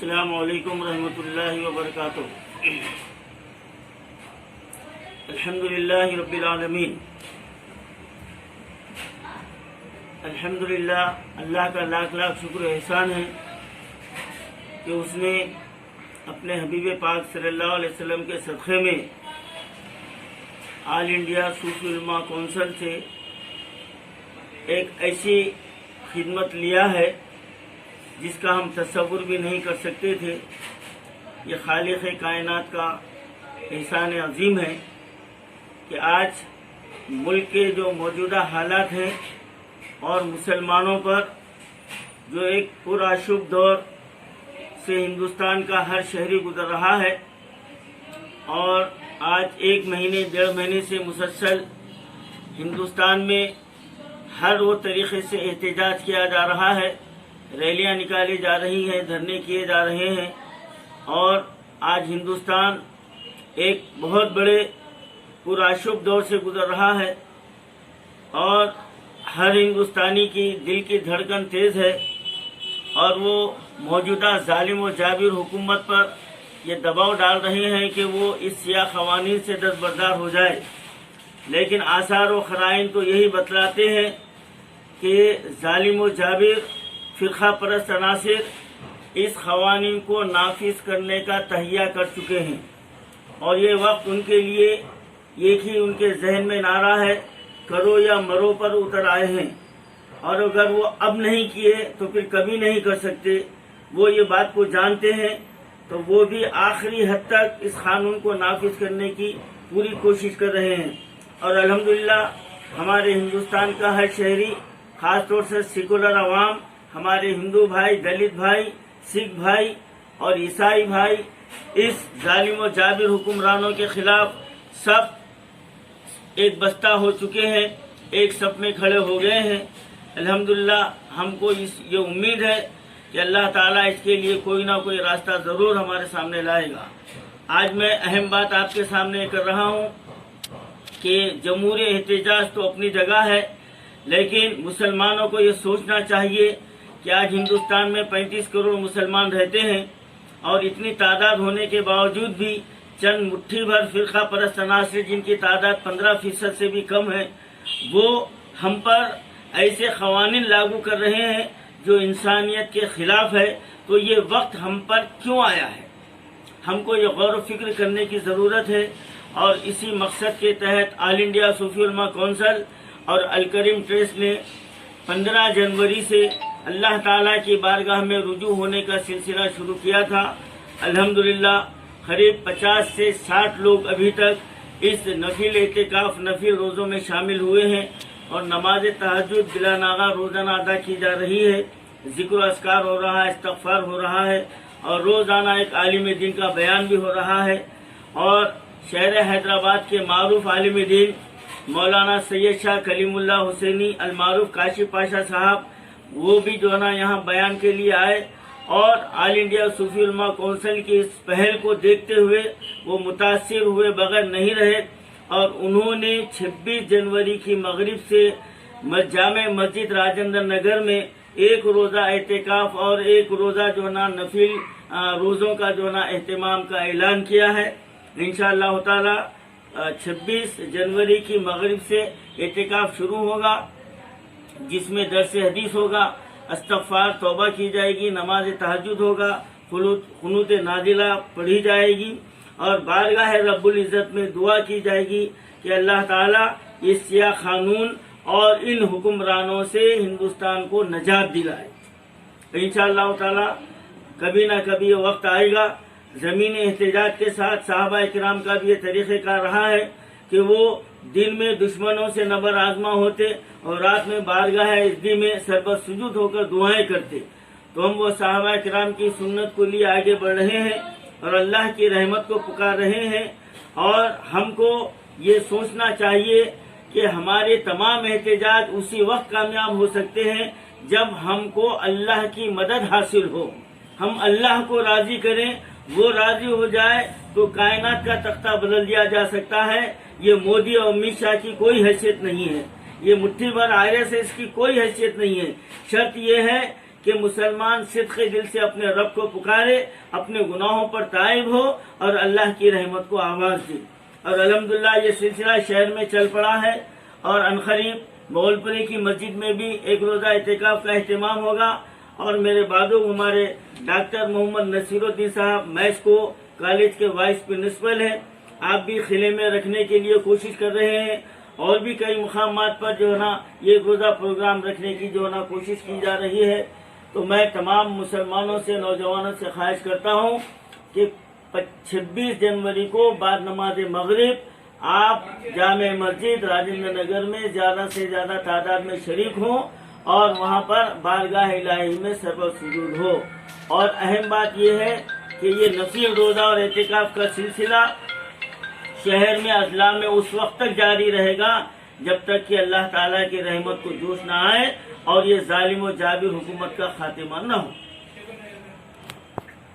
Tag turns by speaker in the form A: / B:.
A: अस्सलामु अलैकुम रहमतुल्लाहि व बरकातुहू। अल्हम्दुलिल्लाहि रब्बिल आलमीन। अल्हम्दुलिल्लाह, अल्लाह का लाख लाख शुक्र एहसान है कि उसने अपने हबीब पाक सल्लल्लाहु अलैहि वसल्लम के सदक़े में ऑल इंडिया सूफी उलमा कौंसिल से एक ऐसी खिदमत लिया है जिसका हम तसव्वुर भी नहीं कर सकते थे। ये खालिक़ कायनात का एहसान अजीम है कि आज मुल्क के जो मौजूदा हालात हैं और मुसलमानों पर जो एक पूरा शुभ दौर से हिंदुस्तान का हर शहरी गुजर रहा है और आज एक महीने डेढ़ महीने से मुसलसल हिंदुस्तान में हर वो तरीक़े से एहतजाज किया जा रहा है, रैलियां निकाली जा रही हैं, धरने किए जा रहे हैं और आज हिंदुस्तान एक बहुत बड़े पूरा शुभ दौर से गुजर रहा है और हर हिंदुस्तानी की दिल की धड़कन तेज़ है और वो मौजूदा जालिम व जाबिर हुकूमत पर ये दबाव डाल रहे हैं कि वो इस सियाह क़वानीन से दस्तबरदार हो जाए। लेकिन आसार व ख़राइन तो यही बतलाते हैं कि जालिम व जाबिर फ़िरक़ा परस्त अनासिर इस क़वानीन को नाफिज करने का तहिया कर चुके हैं और ये वक्त उनके लिए एक ही उनके जहन में नारा है, करो या मरो पर उतर आए हैं और अगर वो अब नहीं किए तो फिर कभी नहीं कर सकते। वो ये बात को जानते हैं तो वो भी आखिरी हद तक इस कानून को नाफिज करने की पूरी कोशिश कर रहे हैं और अल्हम्दुलिल्लाह हमारे हिंदुस्तान का हर शहरी, ख़ास तौर से सेकुलर अवाम, हमारे हिंदू भाई, दलित भाई, सिख भाई और ईसाई भाई इस जालिम व जाबिर हुक्मरानों के खिलाफ सब एक बस्ता हो चुके हैं, एक सफ में खड़े हो गए हैं। अल्हम्दुलिल्लाह हमको ये उम्मीद है कि अल्लाह ताला इसके लिए कोई ना कोई रास्ता ज़रूर हमारे सामने लाएगा। आज मैं अहम बात आपके सामने कर रहा हूँ कि जमहूरी एहतजाज तो अपनी जगह है, लेकिन मुसलमानों को ये सोचना चाहिए कि आज हिंदुस्तान में 35 करोड़ मुसलमान रहते हैं और इतनी तादाद होने के बावजूद भी चंद मुट्ठी भर फ़िरक़ा परस्त अनासिर जिनकी तादाद 15% से भी कम है, वो हम पर ऐसे क़वानीन लागू कर रहे हैं जो इंसानियत के ख़िलाफ़ है। तो ये वक्त हम पर क्यों आया है, हमको ये गौर व फिक्र करने की ज़रूरत है और इसी मकसद के तहत ऑल इंडिया सूफी उलमा कौंसिल और अल करीम ट्रस्ट ने 15 जनवरी से अल्लाह ताला की बारगाह में रुजू होने का सिलसिला शुरू किया था। अल्हम्दुलिल्लाह करीब 50 से 60 लोग अभी तक इस नफिल एतिकाफ नफिल रोज़ों में शामिल हुए हैं और नमाज तहज्जुद बिला नागा रोज़ाना अदा की जा रही है, ज़िक्र अस्कार हो रहा है, इस्तग़फ़ार हो रहा है और रोज़ाना एक आलिम दीन का बयान भी हो रहा है। और शहर हैदराबाद के मारूफ आलिम दीन मौलाना सैयद शाह कलीमुल्लाह हुसैनी अल मारूफ काशिफ पाशा साहब वो भी जो है ना यहाँ बयान के लिए आए और ऑल इंडिया सूफी उलमा कौंसिल की इस पहल को देखते हुए वो मुतासिर हुए बगैर नहीं रहे और उन्होंने 26 जनवरी की मगरिब से जामे मस्जिद राजेंद्र नगर में एक रोज़ा एहतिकाफ और एक रोज़ा जो ना नफिल रोज़ों का जो ना एहतमाम का ऐलान किया है। इंशाअल्लाह ताला 26 जनवरी की मगरिब से एहतिकाफ शुरू होगा जिसमें दर्स हदीस होगा, इस्तग़फ़ार तौबा की जाएगी, नमाज तहज्जुद होगा, क़ुनूत नाज़िला पढ़ी जाएगी और बारगाह रब्बुल इज़्ज़त में दुआ की जाएगी कि अल्लाह ताला इस सियाह क़ानून और इन हुक्मरानों से हिंदुस्तान को नजात दिलाए। इंशाअल्लाह ताला कभी ना कभी ये वक्त आएगा। ज़मीनी एहतजाज के साथ सहाबा किराम का भी ये तरीक़ेकार रहा है कि वो दिन में दुश्मनों से नबर आजमा होते और रात में बारगाह इज़्ज़ी में सरबत सुजूद होकर दुआएं करते। तो हम वो सहाबा किराम की सुन्नत को लिए आगे बढ़ रहे हैं और अल्लाह की रहमत को पुकार रहे हैं और हमको ये सोचना चाहिए कि हमारे तमाम एहतजाज उसी वक्त कामयाब हो सकते हैं जब हमको अल्लाह की मदद हासिल हो, हम अल्लाह को राज़ी करें, वो राज़ी हो जाए तो कायनात का तख्ता बदल दिया जा सकता है। ये मोदी और अमित शाह की कोई हैसियत नहीं है, ये मुट्ठी भर आरएसएस की कोई हैसियत नहीं है। शर्त ये है کہ مسلمان صدق دل سے اپنے رب کو پکارے، اپنے گناہوں پر تائب ہو اور اللہ کی رحمت کو آواز دے۔ اور الحمدللہ یہ سلسلہ شہر میں چل پڑا ہے، اور عنقریب بغلپوری کی مسجد میں بھی ایک روزہ اعتکاف کا اہتمام ہوگا۔ اور میرے بعد ہمارے ڈاکٹر محمد نصیر الدین صاحب میسکو کالج کے وائس پرنسپل ہیں، آپ بھی خلے میں رکھنے کے لیے کوشش کر رہے ہیں، اور بھی کئی مقامات پر جو ہے نا یہ روزہ پروگرام رکھنے کی جو ہے نا کوشش کی جا رہی ہے۔ تو میں تمام مسلمانوں سے، نوجوانوں سے خواہش کرتا ہوں کہ 26 جنوری کو بعد نماز مغرب آپ جامع مسجد راجندر نگر میں زیادہ سے زیادہ تعداد میں شریک ہوں اور وہاں پر بارگاہ الہی میں سر سجود ہو۔ اور اہم بات یہ ہے کہ یہ نفل روزہ اور اعتکاف کا سلسلہ شہر میں اضلاع میں اس وقت تک جاری رہے گا جب تک کہ اللہ تعالیٰ کی رحمت کو جوش نہ آئے اور یہ ظالم و جابر حکومت کا خاتمہ نہ ہو۔